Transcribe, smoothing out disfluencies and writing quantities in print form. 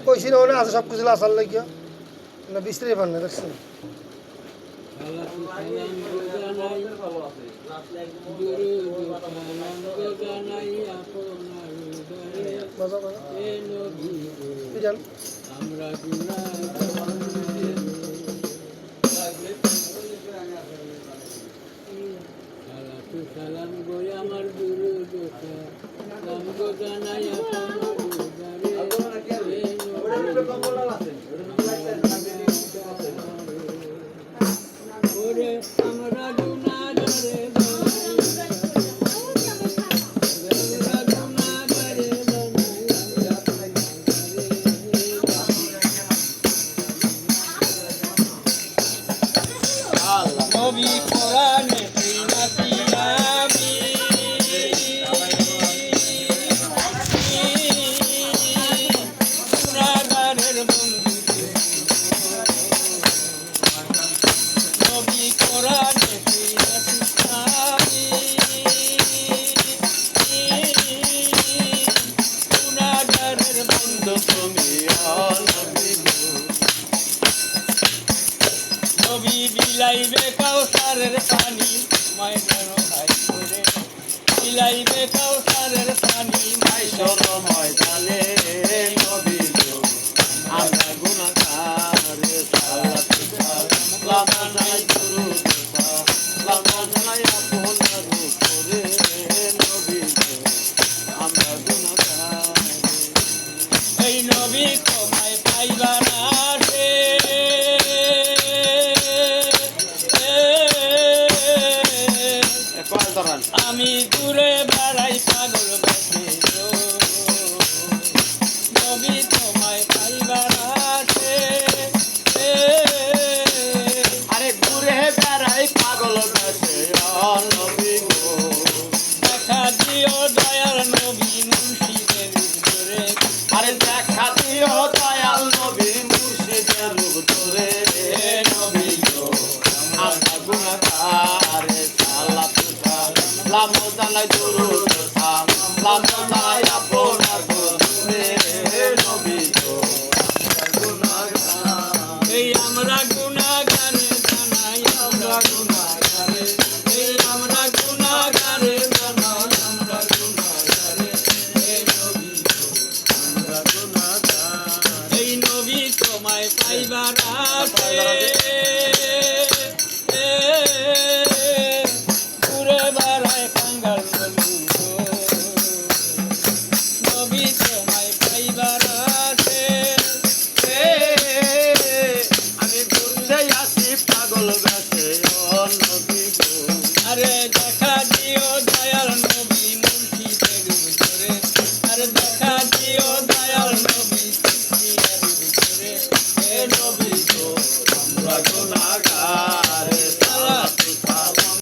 কইছি না ওনা আছে সব কিছু আসার লাগিয়া না বিস্তারিত পান না দেখছেন আমরা সালাম গো আমার গুরু সালাম গো জানাই ওরে আমরা গুনাহগারে নবী কোরআনে বিলাইবে কাউসারের পানি মাই ভাই করে বিলাইবে কাউসারের পানি মাই ময়দানে নবী গো আমরা গুনাহগার সালাত জানাই গুরু সালাত জানাই আপনার উপরে নবী গো আমরা গুনাহগার এই নবী তোমায় পাইবার আসে আমি দূরে বেড়াই পাগল বেশি নবী তোমায় পাইবার আছে আরে দূরে বেড়াই পাগল বেশি নবী গো দেখা দিও দয়াল নবী মুর্শিদের ধরে আরে দেখা দিও দয়াল নবী মুর্শিদের রূপ ধরে নবী গো আমরা গুনাহগার সালাত লামো জানাই দুরুদ সালাম জানাই আপনার গুরুরে নবী গো এই আমরা গুনাহগার জানাই আমরা গুনাহগার এই আমরা গুনাহগার জানাই আমরা গুনাহগার এই নবী গো আমরা গুনাহগার এই নবী তোমায় পাইবার আসে